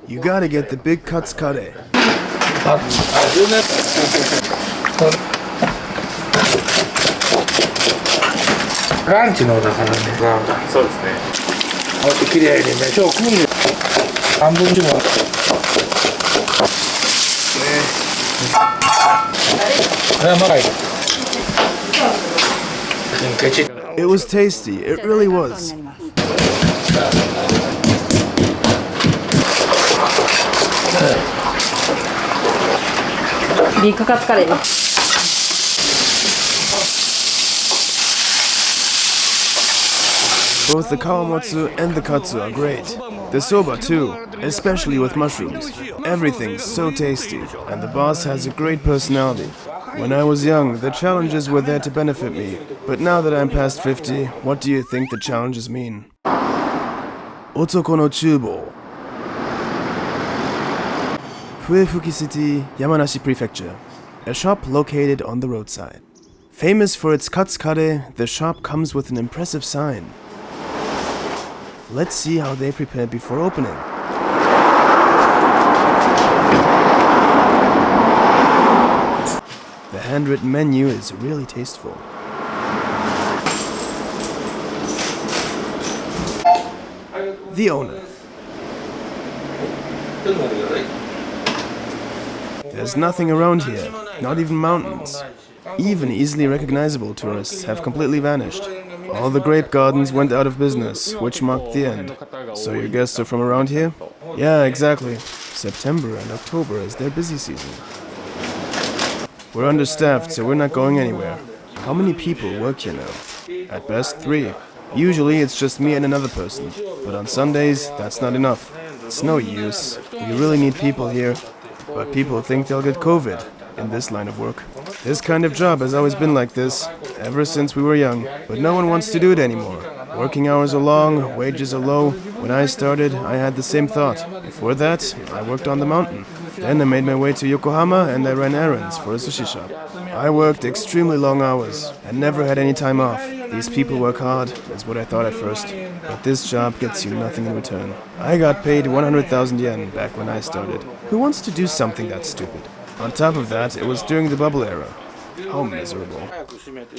You gotta get the big katsukare. ランチのだからね。そうですね。こうやって綺麗にね、今日組んで半分以上。これはまだいい。It was tasty, it really was. ビッグカツカレーです。Both the kawamotsu and the katsu are great. The soba too, especially with mushrooms. Everything's so tasty, and the boss has a great personality. When I was young, the challenges were there to benefit me. But now that I'm past 50, what do you think the challenges mean? Otoko no Chubo. Fuefuki City, Yamanashi Prefecture. A shop located on the roadside. Famous for its katsukare, the shop comes with an impressive sign. Let's see how they prepared before opening. The handwritten menu is really tasteful. The owner. There's nothing around here, not even mountains. Even easily recognizable tourists have completely vanished. All the grape gardens went out of business, which marked the end. So your guests are from around here? Yeah, exactly. September and October is their busy season. We're understaffed, so we're not going anywhere. How many people work here now? At best, 3. Usually it's just me and another person. But on Sundays, that's not enough. It's no use. We really need people here. But people think they'll get COVID in this line of work. This kind of job has always been like this, ever since we were young. But no one wants to do it anymore. Working hours are long, wages are low. When I started, I had the same thought. Before that, I worked on the mountain. Then I made my way to Yokohama and I ran errands for a sushi shop. I worked extremely long hours and never had any time off. These people work hard, is what I thought at first. But this job gets you nothing in return. I got paid 100,000 yen back when I started. Who wants to do something that stupid? On top of that, it was during the bubble era. How miserable.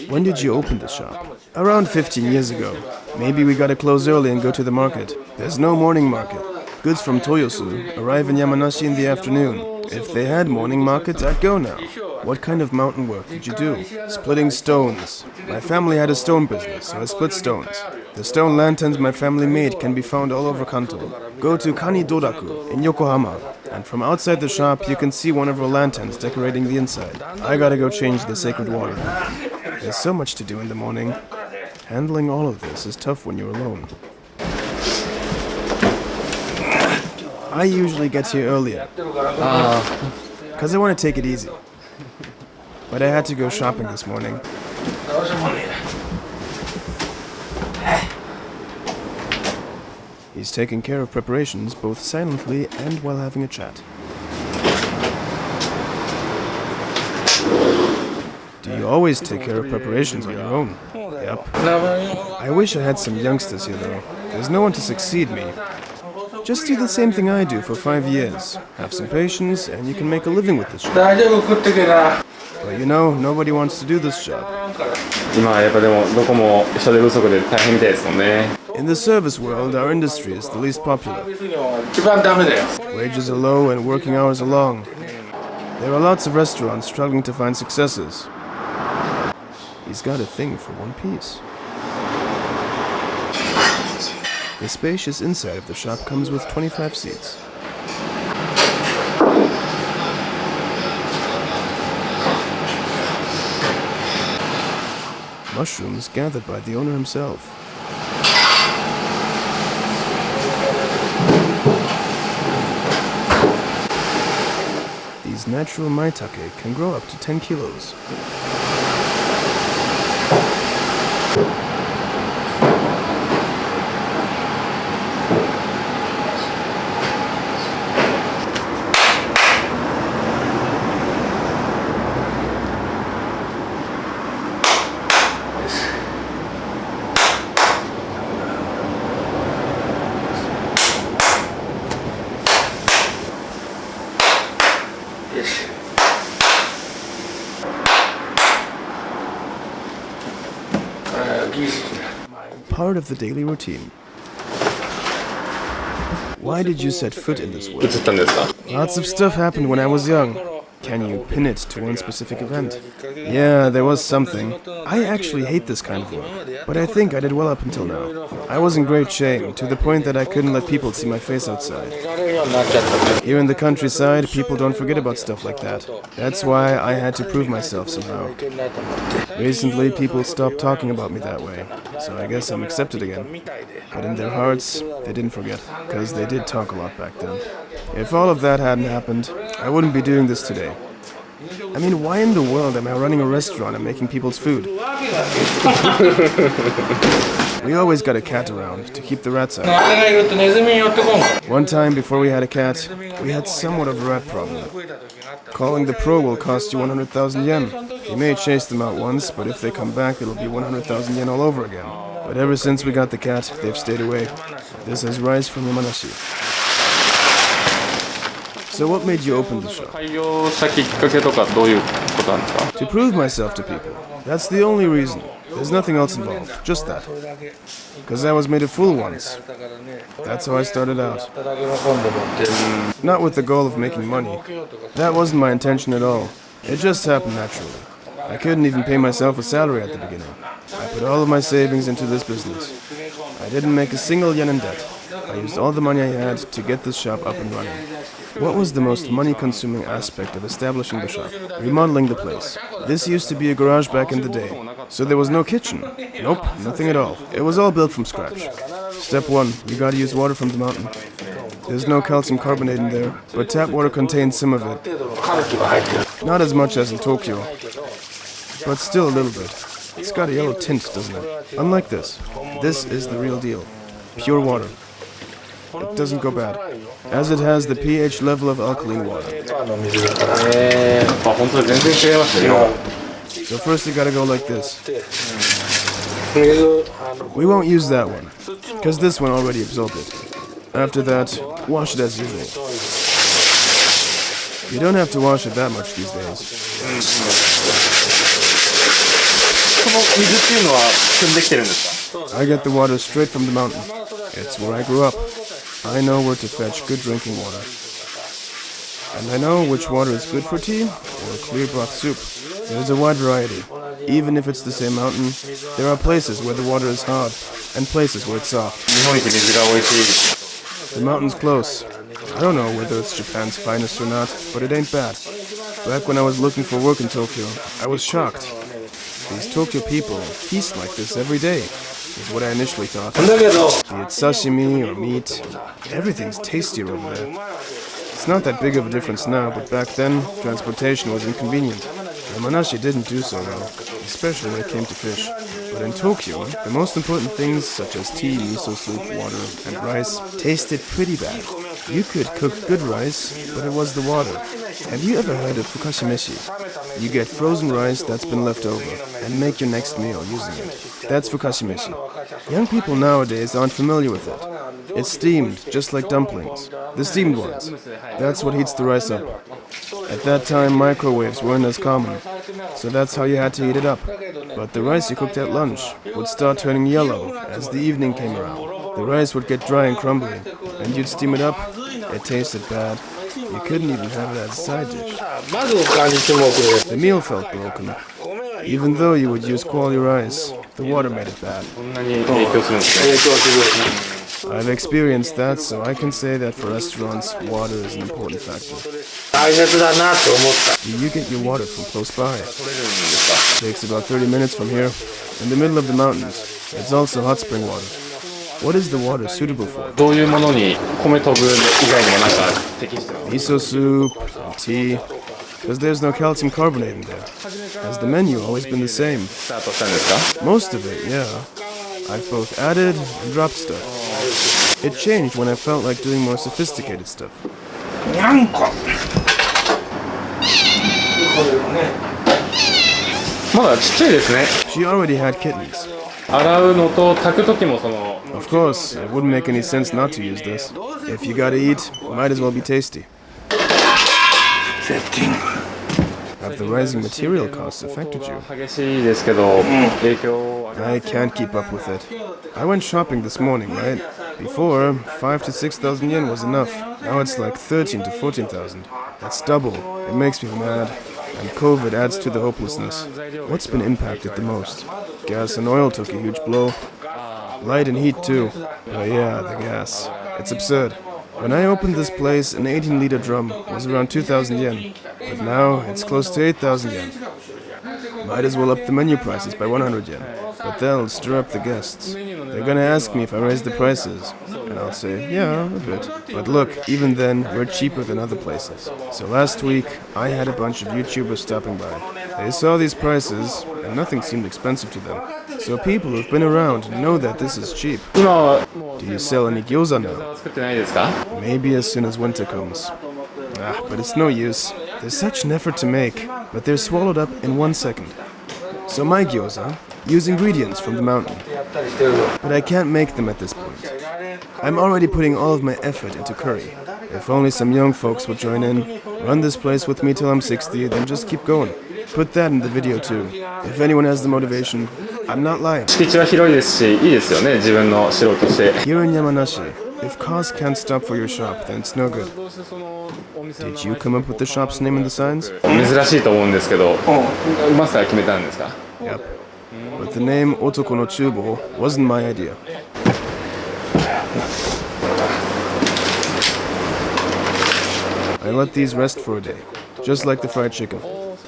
When did you open the shop? Around 15 years ago. Maybe we gotta close early and go to the market. There's no morning market. Goods from Toyosu arrive in Yamanashi in the afternoon. If they had morning markets, I'd go now. What kind of mountain work did you do? Splitting stones. My family had a stone business, so I split stones. The stone lanterns my family made can be found all over Kanto. Go to Kani Doraku in Yokohama, and from outside the shop you can see one of our lanterns decorating the inside. I gotta go change the sacred water. There's so much to do in the morning. Handling all of this is tough when you're alone. I usually get here earlier, because I want to take it easy. But I had to go shopping this morning. He's taking care of preparations both silently and while having a chat. Do you always take care of preparations on your own? Yep. I wish I had some youngsters here though. There's no one to succeed me. Just do the same thing I do for 5 years. Have some patience and you can make a living with this job. But you know, nobody wants to do this job. In the service world, our industry is the least popular. Wages are low and working hours are long. There are lots of restaurants struggling to find successors. He's got a thing for one piece. The spacious inside of the shop comes with 25 seats. Mushrooms gathered by the owner himself. These natural maitake can grow up to 10 kilos. part of the daily routine. Why did you set foot in this world? Lots of stuff happened when I was young. Can you pin it to one specific event? Yeah, there was something. I actually hate this kind of work, but I think I did well up until now. I was in great shape, to the point that I couldn't let people see my face outside. Here in the countryside, people don't forget about stuff like that. That's why I had to prove myself somehow. Recently, people stopped talking about me that way, so I guess I'm accepted again. But in their hearts, they didn't forget, because they did talk a lot back then. If all of that hadn't happened, I wouldn't be doing this today. I mean, why in the world am I running a restaurant and making people's food? We always got a cat around to keep the rats out. One time before we had a cat, we had somewhat of a rat problem. Calling the pro will cost you 100,000 yen. You may chase them out once, but if they come back, it'll be 100,000 yen all over again. But ever since we got the cat, they've stayed away. This is rice from Yamanashi. So what made you open the shop? To prove myself to people. That's the only reason. There's nothing else involved, just that. Because I was made a fool once. That's how I started out. Not with the goal of making money. That wasn't my intention at all. It just happened naturally. I couldn't even pay myself a salary at the beginning. I put all of my savings into this business. I didn't make a single yen in debt. I used all the money I had to get this shop up and running. What was the most money-consuming aspect of establishing the shop? Remodeling the place. This used to be a garage back in the day, so there was no kitchen. Nope, nothing at all. It was all built from scratch. Step 1, you gotta use water from the mountain. There's no calcium carbonate in there, but tap water contains some of it. Not as much as in Tokyo, but still a little bit. It's got a yellow tint, doesn't it? Unlike this. This is the real deal. Pure water. It doesn't go bad, as it has the pH level of alkaline water. So first you gotta go like this. We won't use that one, because this one already absorbed it. After that, wash it as usual. You don't have to wash it that much these days. I get the water straight from the mountain. It's where I grew up. I know where to fetch good drinking water. And I know which water is good for tea or clear broth soup. There's a wide variety. Even if it's the same mountain, there are places where the water is hard and places where it's soft. The mountain's close. I don't know whether it's Japan's finest or not, but it ain't bad. Back when I was looking for work in Tokyo, I was shocked. These Tokyo people feast like this every day, is what I initially thought. Be it sashimi or meat, everything's tastier over there. It's not that big of a difference now, but back then, transportation was inconvenient. Yamanashi didn't do so well, especially when it came to fish. But in Tokyo, the most important things such as tea, miso soup, water, and rice tasted pretty bad. You could cook good rice, but it was the water. Have you ever heard of fukashimeshi? You get frozen rice that's been left over and make your next meal using it. That's fukashimeshi. Young people nowadays aren't familiar with it. It's steamed, just like dumplings. The steamed ones. That's what heats the rice up. At that time, microwaves weren't as common, so that's how you had to heat it up. But the rice you cooked at lunch would start turning yellow as the evening came around. The rice would get dry and crumbly, and you'd steam it up. It tasted bad. You couldn't even have it as a side dish. The meal felt broken. Even though you would use quality rice, the water made it bad. I've experienced that, so I can say that for restaurants, water is an important factor. Do you get your water from close by? It takes about 30 minutes from here, in the middle of the mountains. It's also hot spring water. What is the water suitable for? Miso soup, and tea, because there's no calcium carbonate in there. Has the menu always been the same? Most of it, yeah. I've both added and dropped stuff. It changed when I felt like doing more sophisticated stuff. She already had kittens. Of course, it wouldn't make any sense not to use this. If you gotta eat, might as well be tasty. Have the rising material costs affected you? I can't keep up with it. I went shopping this morning, right? Before, 5 to 6,000 yen was enough. Now it's like 13 to 14,000. That's double. It makes me mad. And COVID adds to the hopelessness. What's been impacted the most? Gas and oil took a huge blow. Light and heat too. But yeah, the gas. It's absurd. When I opened this place, an 18-liter drum was around 2,000 yen. But now it's close to 8,000 yen. Might as well up the menu prices by 100 yen. But they'll stir up the guests. They're gonna ask me if I raise the prices. And I'll say, yeah, a bit. But look, even then, we're cheaper than other places. So last week, I had a bunch of YouTubers stopping by. They saw these prices, and nothing seemed expensive to them. So people who've been around know that this is cheap. Do you sell any gyoza now? Maybe as soon as winter comes. But it's no use. There's such an effort to make, but they're swallowed up in 1 second. So my gyoza use ingredients from the mountain. But I can't make them at this point. I'm already putting all of my effort into curry. If only some young folks would join in, run this place with me till I'm 60, then just keep going. Put that in the video too. If anyone has the motivation, I'm not lying. Here in Yamanashi, if cars can't stop for your shop, then it's no good. Did you come up with the shop's name and the signs? Yep. But the name Otoko no Chubo wasn't my idea. I let these rest for a day, just like the fried chicken.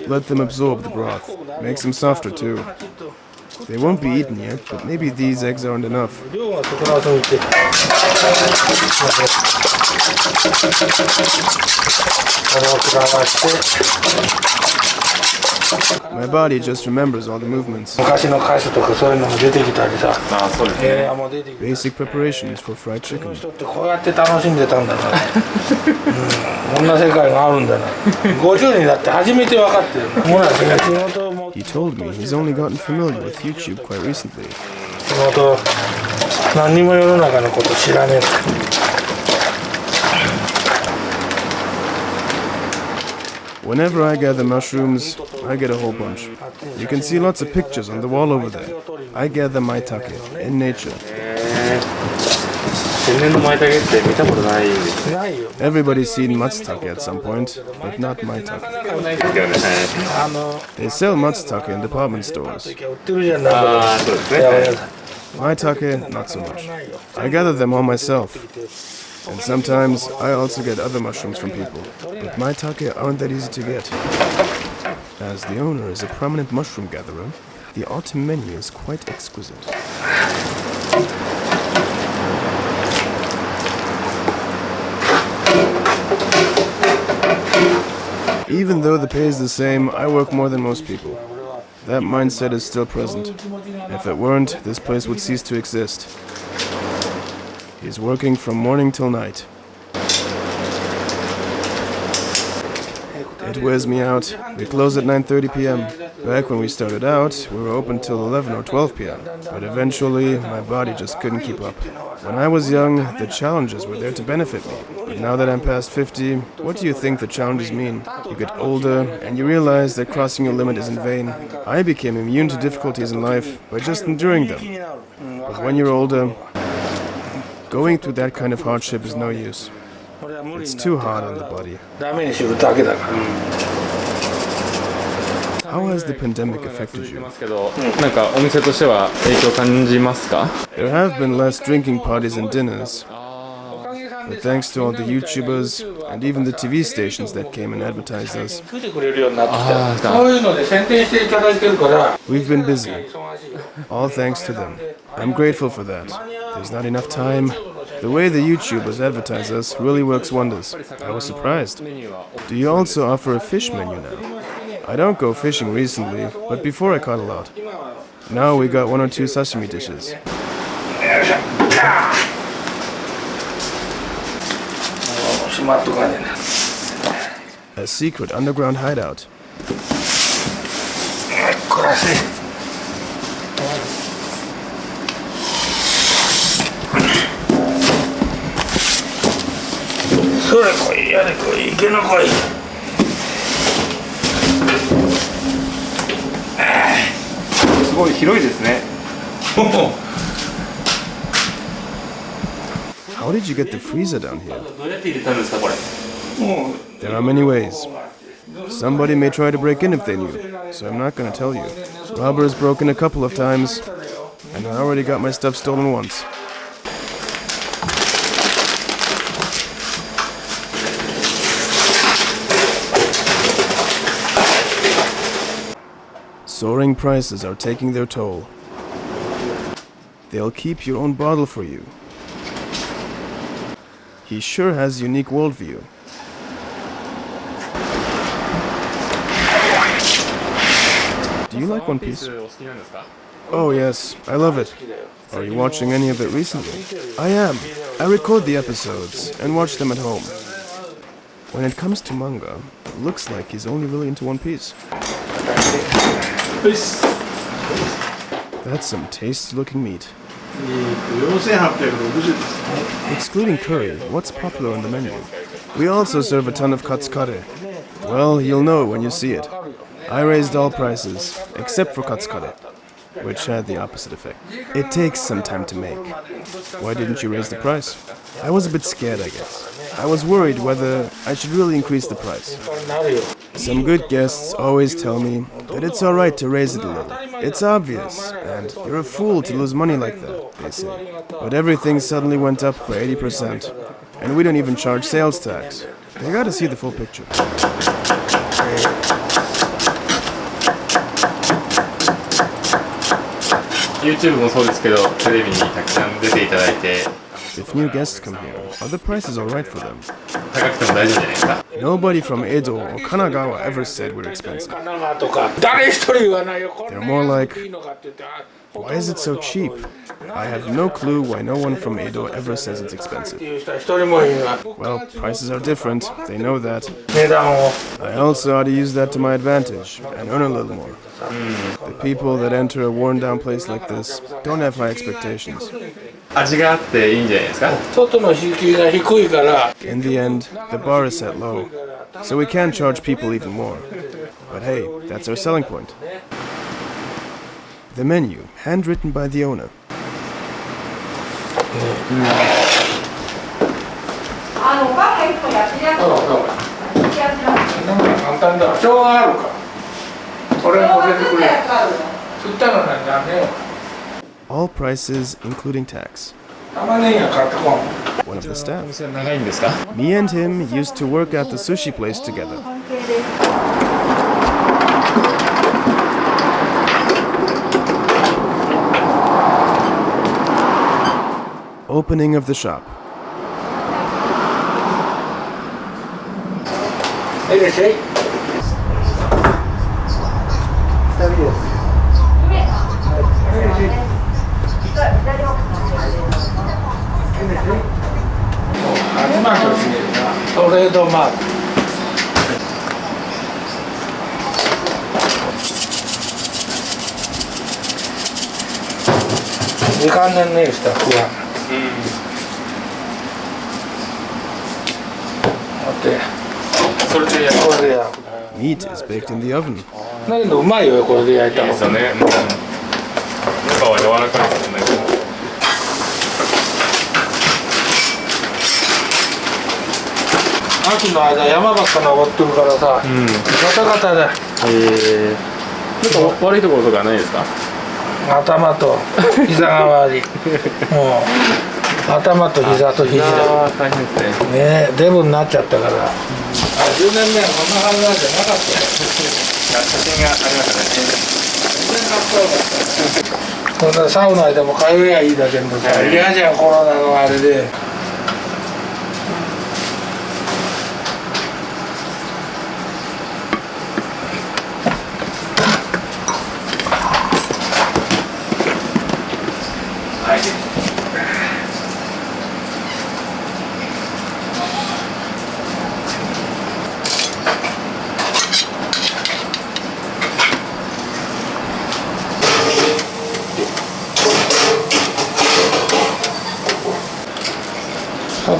Let them absorb the broth. Makes them softer too. They won't be eaten yet, but maybe these eggs aren't enough. My body just remembers all the movements. Basic preparations for fried chicken. He told me he's only gotten familiar with YouTube quite recently. Whenever I gather mushrooms, I get a whole bunch. You can see lots of pictures on the wall over there. I gather maitake in nature. Everybody's seen matsutake at some point, but not maitake. They sell matsutake in department stores. Maitake, not so much. I gather them all myself. And sometimes I also get other mushrooms from people. But maitake aren't that easy to get. As the owner is a prominent mushroom gatherer, the autumn menu is quite exquisite. Even though the pay is the same, I work more than most people. That mindset is still present. If it weren't, this place would cease to exist. He's working from morning till night. It wears me out. We close at 9:30 p.m. Back when we started out, we were open till 11 or 12 p.m. But eventually, my body just couldn't keep up. When I was young, the challenges were there to benefit me. But now that I'm past 50, what do you think the challenges mean? You get older, and you realize that crossing your limit is in vain. I became immune to difficulties in life by just enduring them. But when you're older, going through that kind of hardship is no use. It's too hard on the body. How has the pandemic affected you? There have been less drinking parties and dinners. But thanks to all the YouTubers and even the TV stations that came and advertised us, we've been busy. All thanks to them. I'm grateful for that. There's not enough time. The way the YouTubers advertise us really works wonders. I was surprised. Do you also offer a fish menu now? I don't go fishing recently, but before I caught a lot. Now we got 1 or 2 sashimi dishes. A secret underground hideout. How did you get the freezer down here? どうやって入れたんですかこれ。 There are many ways. Somebody may try to break in if they knew, so I'm not gonna tell you. Robbers broke in a couple of times, and I already got my stuff stolen once. Soaring prices are taking their toll. They'll keep your own bottle for you. He sure has a unique worldview. Do you like One Piece? Oh yes, I love it. Are you watching any of it recently? I am. I record the episodes and watch them at home. When it comes to manga, it looks like he's only really into One Piece. That's some tasty-looking meat. Excluding curry, what's popular on the menu? We also serve a ton of katsukare. Well, you'll know when you see it. I raised all prices, except for katsukare, which had the opposite effect. It takes some time to make. Why didn't you raise the price? I was a bit scared, I guess. I was worried whether I should really increase the price. Some good guests always tell me that it's alright to raise it a little. It's obvious, and you're a fool to lose money like that, they say. But everything suddenly went up by 80%, and we don't even charge sales tax. They gotta see the full picture. YouTube もそうですけど、テレビにたくさん出ていただいて。 If new guests come here, are the prices alright for them? 高くても大丈夫じゃないですか。 Nobody from Edo or Kanagawa ever said we're expensive. 誰一人言わないよ。 They're more like, why is it so cheap? I have no clue why no one from Edo ever says it's expensive. 一人もいない。 Well, prices are different, they know that. 値段を。 I also ought to use that to my advantage and earn a little more. The people that enter a worn-down place like this don't have high expectations. 味があっていいんじゃないですか。外の敷居が低いから。 In the end, the bar is set low, so we can charge people even more. But hey, that's our selling point. The menu, handwritten by the owner. おかんが一本やってやるから。簡単だ。生姜あるか。これも出てくれ。吸ったのなんだね。 All prices, including tax. 玉ねぎは買ってこん。 One of the staff. 店長いんですか。 Me and him used to work at the sushi place together. Opening of the shop. いらっしゃい。トレードマーク。時間年ねスタッフは。待って。それでこれでや。 Meat is baked in the oven. だけどうまいよこれで焼いたの。ですよね。中は柔らかいですよね。秋の間山ばっか登ってるからさ、ガタガタで。なんか悪いところとかないですか。頭と膝が悪い。もう頭と膝と肘で。大変ですね。ねデブになっちゃったから。10年前はこんなはずなんじゃなかったよ。写真がありましたね。全然かっこよかった。こんなサウナでも通えばいいだけどさ、嫌じゃんコロナのあれで。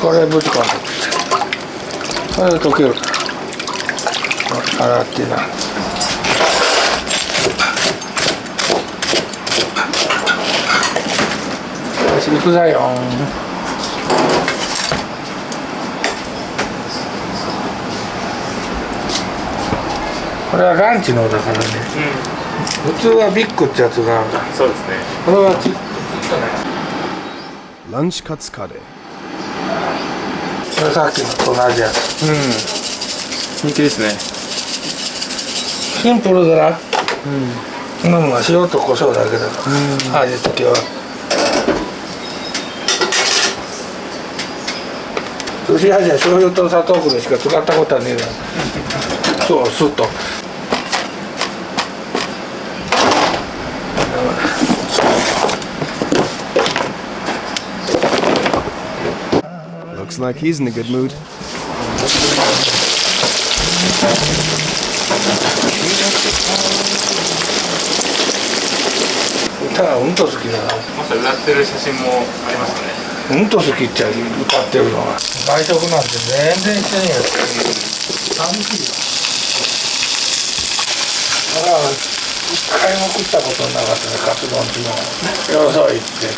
これぶち込んでこれで溶けるから洗ってなこし行くぞよ。これはランチのだからね、普通はビッグってやつがある。そうですね。これはランチカツカレー。これさっきのと同じやつ。人気ですね。シンプルだな。こんなもんは塩と胡椒だけだから、味付けは。寿司屋じゃ醤油と砂糖くらいしか使ったことはねえな。そう、スッと。Looks like he's in a good mood. 歌はうんと好きだな。まさ歌ってる写真もありましたね。うんと好きっちゃ歌ってるのは。外食なんて全然してねえよ。寂しいよ。だから一回も食ったことなかったね、カツ丼っていうのは。よそいって。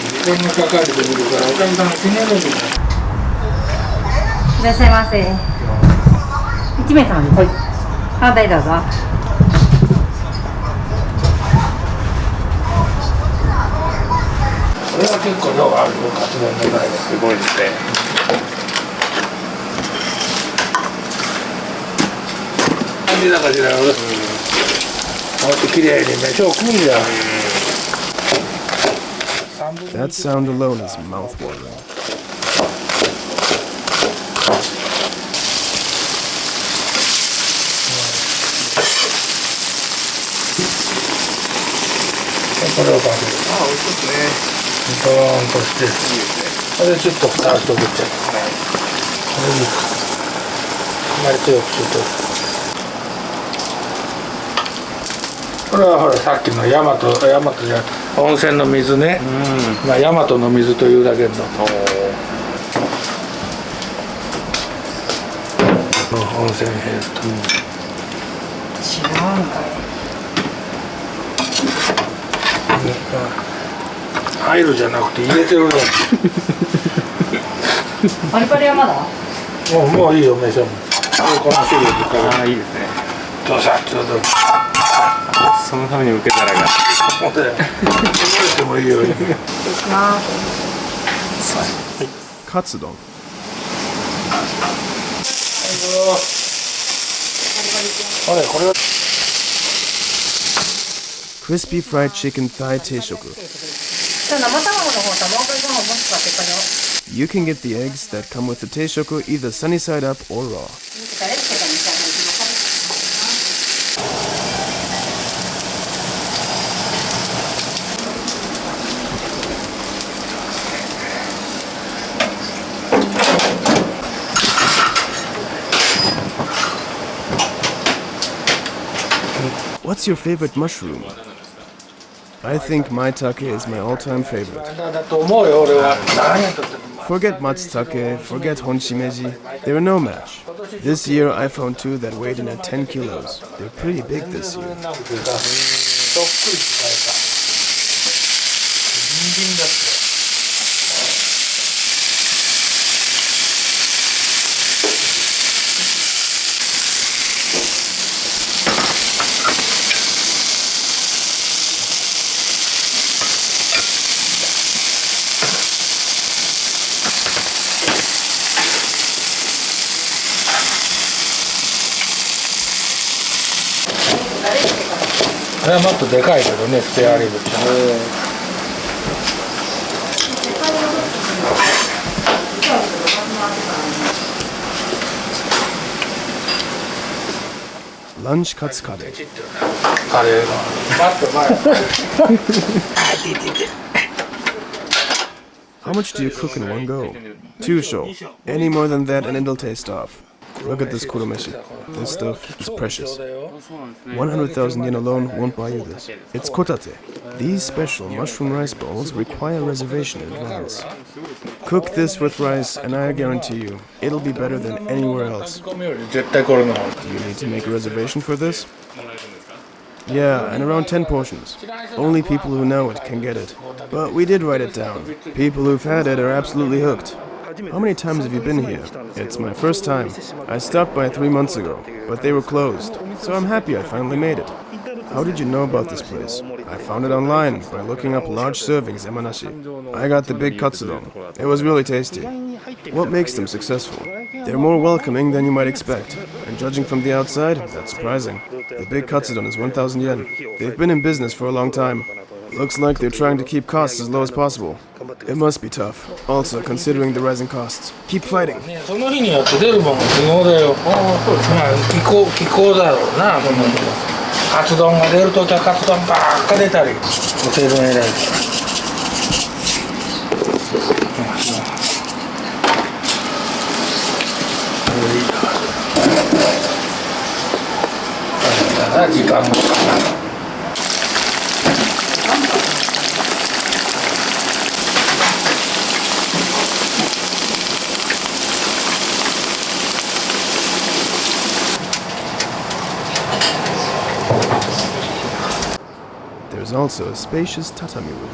時間がかかると見るからお客さんが気になるんだよ。いらっしゃいませ。1名様です。はい。カウンターへどうぞ。これは結構量があるよ、カツ丼の中ですごいですね。感じだかしら、こうやって綺麗に飯を食うんじゃん。That sound alone is mouth-watering. これをかける。あ、美味しそうですね。ドーンとして、これでちょっと蓋をしとくっちゃう。これにあんまり強くすると。これはほらさっきの大和じゃ温泉の水ね。まあ大和の水というだけの。温泉ヘルト。違うんかい。入るじゃなくて入れてるの。パリパリはまだ？もういいよ、飯はもう。この種類で食べる。ああ、いいですね。どうさ、ちょうど。そのために受け皿が。もうね、覚えてもいいように。失礼します。Katsudon. Crispy fried chicken thigh teishoku. じゃあ生卵の方、卵かけご飯もしくはペッパリを。You can get the eggs that come with the teishoku either sunny side up or raw. タレつけたみたいな感じで。What's your favorite mushroom? I think maitake is my all-time favorite. だと思うよ、俺は。何やとっても。 Forget matsutake, forget honshimeji, they're no match. This year I found two that weighed in at 10 kilos. They're pretty big this year. なくてさ、どっぷりって感じだ。人参だって。これはもっとでかいけどね、スペアリブって。Lunch cuts kare. カレーが。待って前。How much do you cook in one go? 2 sho. Any more than that and it'll taste off. Look at this kuromeshi. This stuff is precious. 100,000 yen alone won't buy you this. It's kotate. These special mushroom rice bowls require reservation in advance. Cook this with rice and I guarantee you, it'll be better than anywhere else. 絶対これの。Do you need to make a reservation for this? Yeah, and around 10 portions. Only people who know it can get it. But we did write it down. People who've had it are absolutely hooked. How many times have you been here? It's my first time. I stopped by 3 months ago, but they were closed. So I'm happy I finally made it. How did you know about this place? I found it online by looking up large servings Yamanashi. I got the big katsudon. It was really tasty. What makes them successful? They're more welcoming than you might expect. And judging from the outside, that's surprising. The big katsudon is 1,000 yen. They've been in business for a long time. Looks like they're trying to keep costs as low as possible. It must be tough. Also, considering the rising costs. Keep fighting. その日によって出るもの不能だよ。まあ気候だろうな。カツ丼が出るときはカツ丼ばっか出たり。ホテルの偉いから。時間もかかる。There's also a spacious tatami room.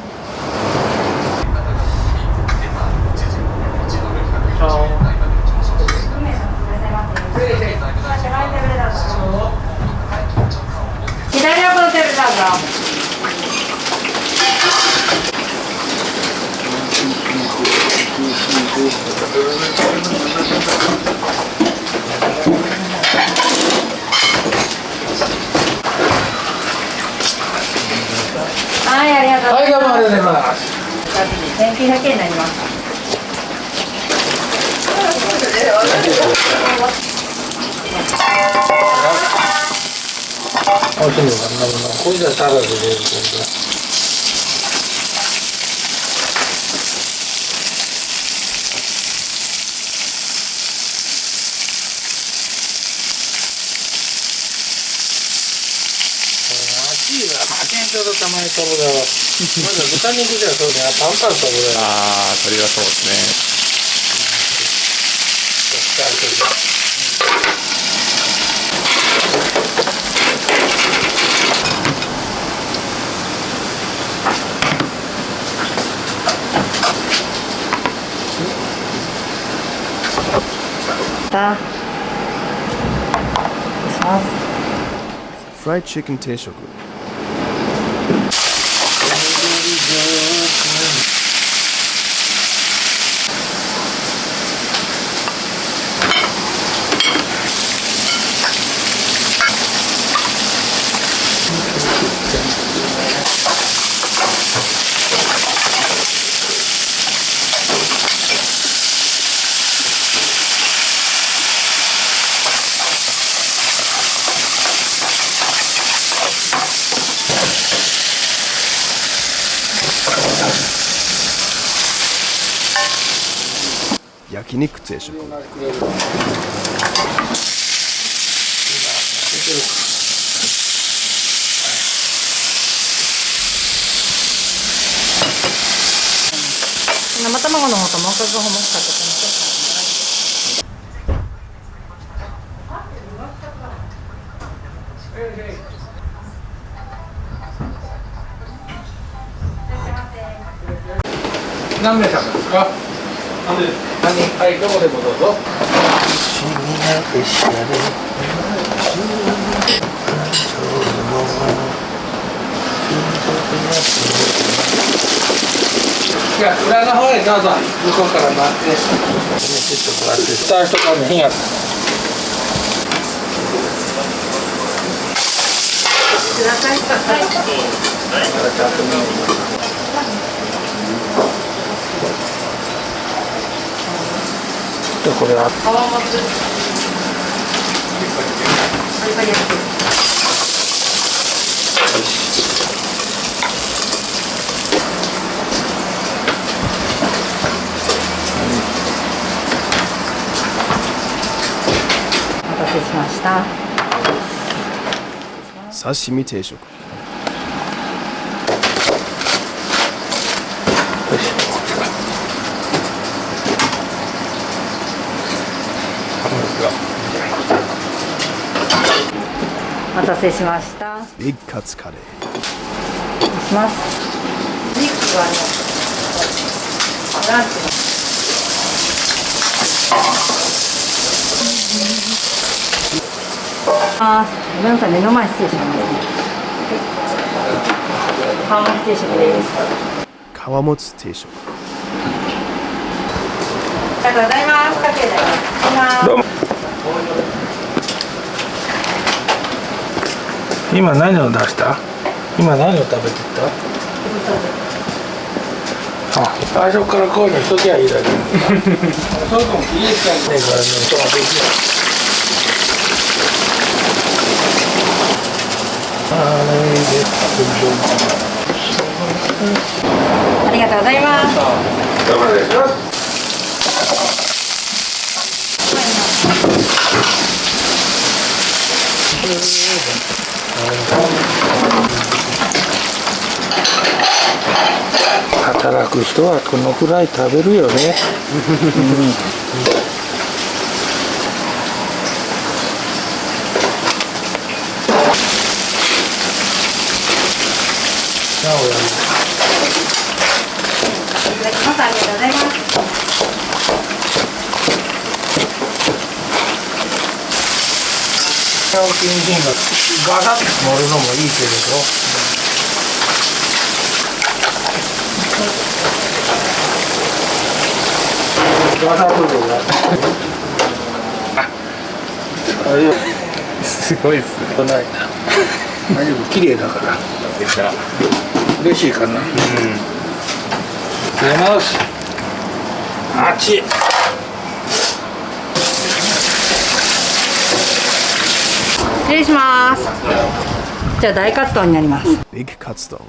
はい、どうもありがとうございます。1900円になります。美味しいのかな。これじゃタダで出るけど。ちょうどたまに飛ぶだろう。まだ豚肉じゃそうだよ。パンパン飛ぶだよ。ああ、それはそうですね。Fried chicken teishoku. Yakiniku teishoku.何名様ですか？はい、どこでもどうぞ。いや、裏の方へどうぞ。向こうから回って。ちょっと待って。スタートからね、火が。これはお待たせしました。Sashimi teishoku. 待たせしました。 Big Cuts Curry. します。肉はね、ランチの。ごめんなさい、目の前失礼しますね。皮もち定食です。Kawamotsu Teishoku. ありがとうございます。かけで。どうも。今何を出した？今何を食べてた？あ、最初からこういうのしときゃいいだけ。そうとも家使いねえからね、そうできない。ありがとうございます。どうもお願いします。働く人はこのくらい食べるよね。ありがとうございます。賞金金額ガサッと盛るのもいいけれど、ガサッとですごいっすね。ないな。大丈夫、綺麗だから。嬉しいかな。出ます。あっち。失礼します。じゃあ大カツ丼になります。 Big Katsudon.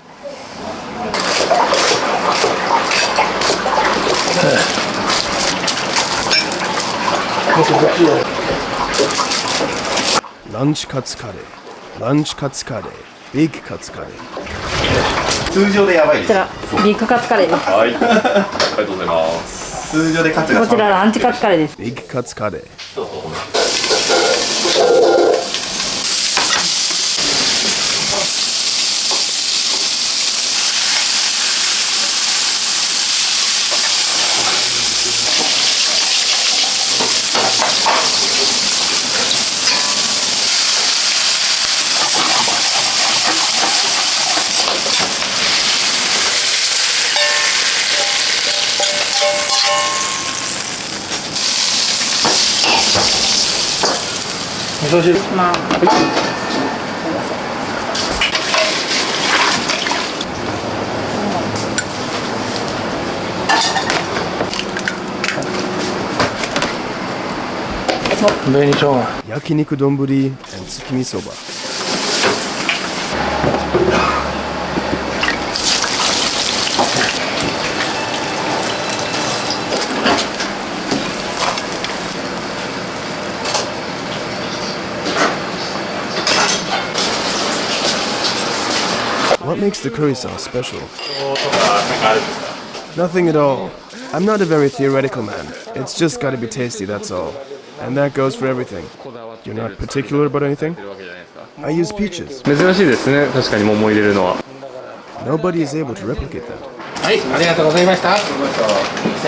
Lunch Cuts Curry. Lunch Cuts Curry. Big Cuts Curry. 通常でやばいです。こちらビッグカツカレーです。はい、ありがとうございます。通常でカツがこちらランチカツカレーです。 Big Cuts Curry. 味噌汁。まあ、紅生姜。Yakiniku donburi and tsukimi soba. What makes the curry sauce special? Nothing at all. I'm not a very theoretical man. It's just gotta be tasty, that's all. And that goes for everything. You're not particular about anything? I use peaches. 珍しいですね。確かに桃入れるのは。 Nobody is able to replicate that. はい、ありがとうございました。ありが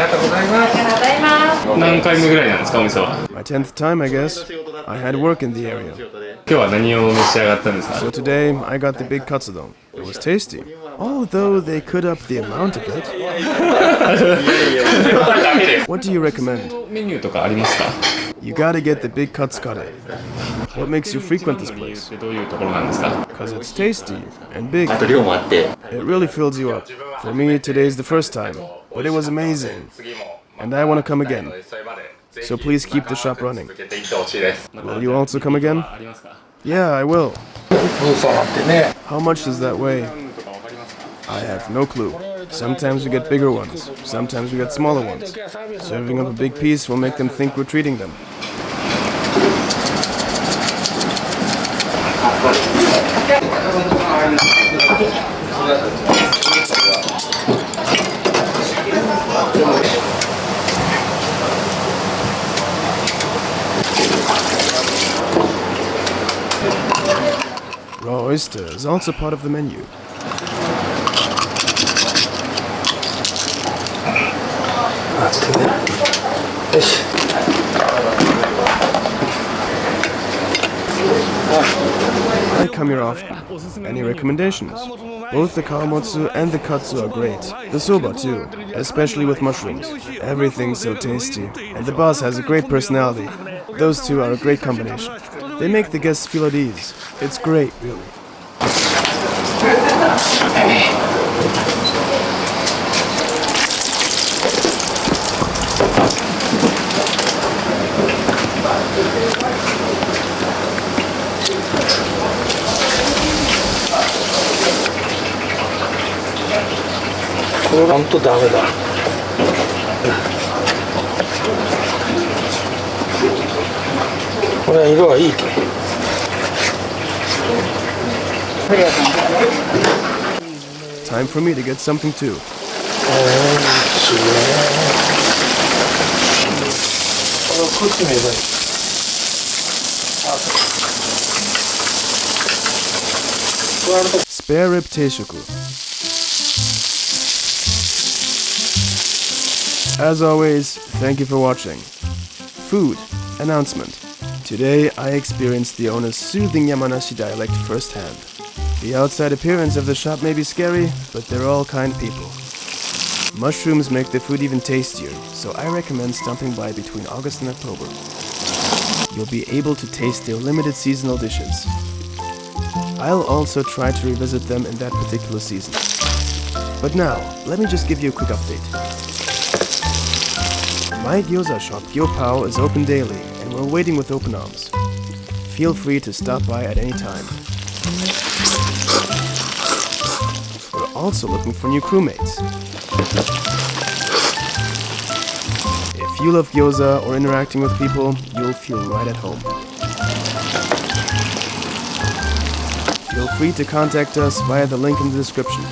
とうございます。ありがとうございます。何回目ぐらいなんですか、お店は。 My 10th time, I guess. I had work in the area. 今日は何を召し上がったんですか。 So today, I got the big katsudon. It was tasty. Although they could up the amount a bit. What do you recommend? メニューとかありますか。 You gotta get the big katsukare. What makes you frequent this place? どういうところなんですか。 Because it's tasty and big. あと量もあって。 It really fills you up. For me, today's the first time. But it was amazing. And I want to come again. So please keep the shop running. Will you also come again? Yeah, I will. ブーサーってね。 How much does that weigh? I have no clue. Sometimes we get bigger ones. Sometimes we get smaller ones. Serving up a big piece will make them think we're treating them. Raw oyster is also part of the menu. I come here often. Any recommendations? Both the kawamotsu and the katsu are great. The soba too, especially with mushrooms. Everything's so tasty. And the boss has a great personality. Those two are a great combination. They make the guests feel at ease. It's great, really.これほんとダメだ。これは色がいいけ。Time for me to get something too. これを食ってみればいい。Spare rib teishoku. As always, thank you for watching. Food announcement. Today I experienced the owner's soothing Yamanashi dialect firsthand. The outside appearance of the shop may be scary, but they're all kind people. Mushrooms make the food even tastier, so I recommend stopping by between August and October. You'll be able to taste their limited seasonal dishes. I'll also try to revisit them in that particular season. But now, let me just give you a quick update. My gyoza shop, Gyopao, is open daily, and we're waiting with open arms. Feel free to stop by at any time. We're also looking for new crewmates. If you love gyoza or interacting with people, you'll feel right at home. Feel free to contact us via the link in the description.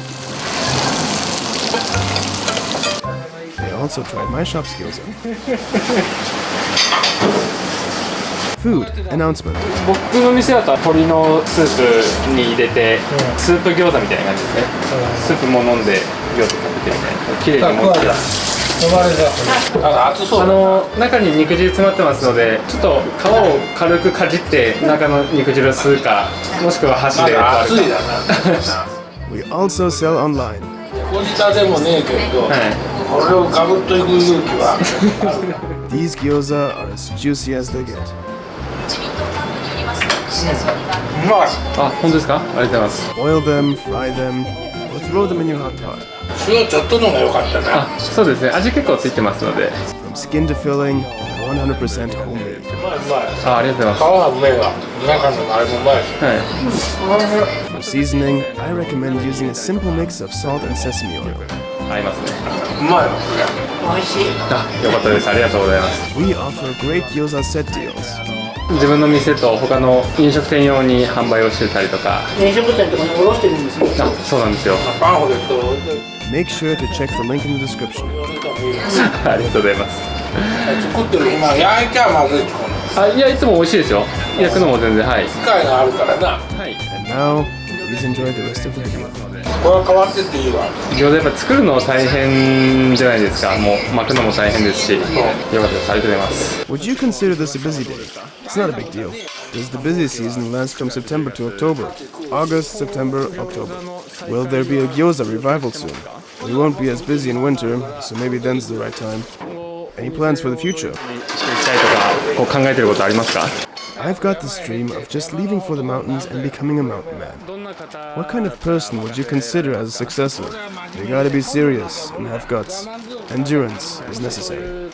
I also tried my shop's gyoza. Food announcement. 僕の店だと鶏のスープに入れて、スープ餃子みたいな感じですね。スープも飲んで餃子食べてみたいな。綺麗に盛ってます。中に肉汁詰まってますので、ちょっと皮を軽くかじって中の肉汁を吸うか、もしくは箸で割るか。We also sell online. こじたでもねえけど、これをかぶっといく勇気はある。These gyoza are as juicy as they get. うまい。あ、本当ですか？ありがとうございます。 Boil them, fry them, or throw them in your hot pot. 塩ちょっとのが良かったな。あ、そうですね。味結構ついてますので。From skin to filling, 100% homemade. うまいうまい。あ、ありがとうございます。皮はうめえわ。中のあれもうまいし。はい。 For seasoning, I recommend using a simple mix of salt and sesame oil. 合いますね。うまいわこれ。美味しい。あ、よかったです。ありがとうございます。 We offer great gyoza set deals. 自分の店と他の飲食店用に販売をしてたりとか。飲食店とかに卸してるんですよ。あ、そうなんですよ。パンフレットを Make sure to check the link in the description. ありがとうございます。作ってる今焼いちゃまずいってこのあ、いや、いつも美味しいですよ。焼くのも全然、はい。機械があるからな。はい。 And now, please enjoy the rest of the video. これは変わってっていいわ。餃子やっぱ作るの大変じゃないですか。もう巻くのも大変ですし。よかったです。ありがとうございます。 Would you consider this a busy day? It's not a big deal. Does the busy season last from September to October? August, September, October. Will there be a gyoza revival soon? We won't be as busy in winter, so maybe then's the right time. Any plans for the future? したいとか、こう考えてることありますか？ I've got this dream of just leaving for the mountains and becoming a mountain man. What kind of person would you consider as a successor? They gotta be serious and have guts. Endurance is necessary.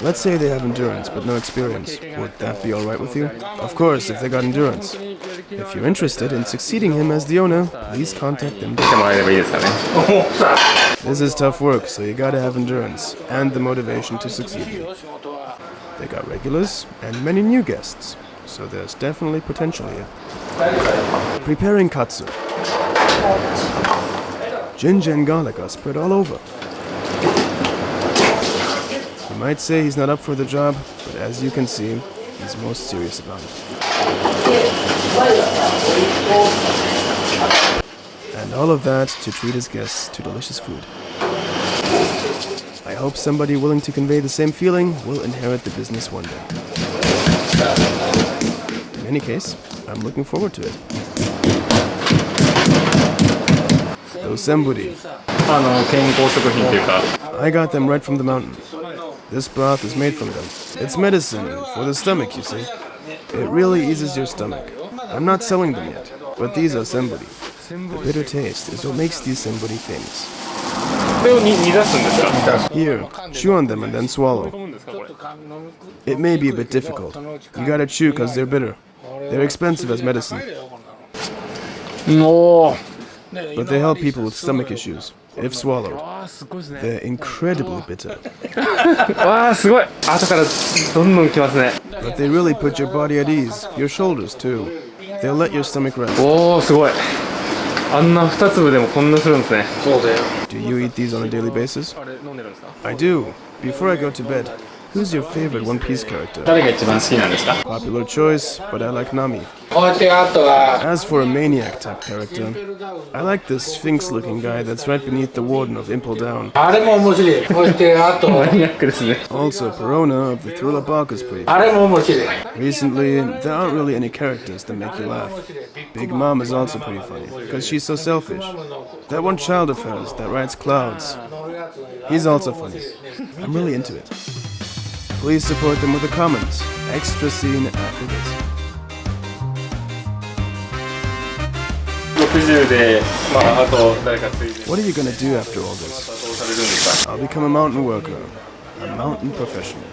Let's say they have endurance but no experience. Would that be alright with you? Of course, if they got endurance. If you're interested in succeeding him as the owner, please contact them. 来てもらえればいいですかね。 This is tough work, so you gotta have endurance and the motivation to succeed. They got regulars and many new guests, so there's definitely potential here. Preparing katsu. Ginger and garlic are spread all over. You might say he's not up for the job, but as you can see, he's most serious about it. And all of that to treat his guests to delicious food. I hope somebody willing to convey the same feeling will inherit the business one day. In any case, I'm looking forward to it. Those semburi. 健康食品というか I got them right from the mountain. This broth is made from them. It's medicine for the stomach, you see. It really eases your stomach. I'm not selling them yet, but these are semburi. The bitter taste is what makes these semburi famous. これを煮出すんですか Here, chew on them and then swallow. 飲むんですかこれ It may be a bit difficult. You gotta chew because they're bitter. They're expensive as medicine, おー but they help people with stomach issues, if swallowed. あーすごいですね They're incredibly bitter, わあすごい後からどんどんきますね but they really put your body at ease, your shoulders too. They'll let your stomach rest. おおすごいあんな2粒でもこんなするんですね そうだよ Do you eat these on a daily basis? あれ飲んでるんですか I do. Before I go to bed, who's your favorite One Piece character? 誰が一番好きなんですか Popular choice, but I like Nami. こうやってあとは As for a maniac type character, I like the Sphinx-looking guy that's right beneath the warden of Impel Down. あれも面白いこうしてあとマニアックですね Also, Perona of the Thriller Bark is pretty. あれも面白い Recently, there aren't really any characters that make you laugh. Big Mom is also pretty funny, because she's so selfish. That one child of hers that rides clouds, he's also funny. I'm really into it. Please support them with a comment. Extra scene after this. 60でまああと誰かついで What are you gonna do after all this? どうされるんですか I'll become a mountain worker, a mountain professional.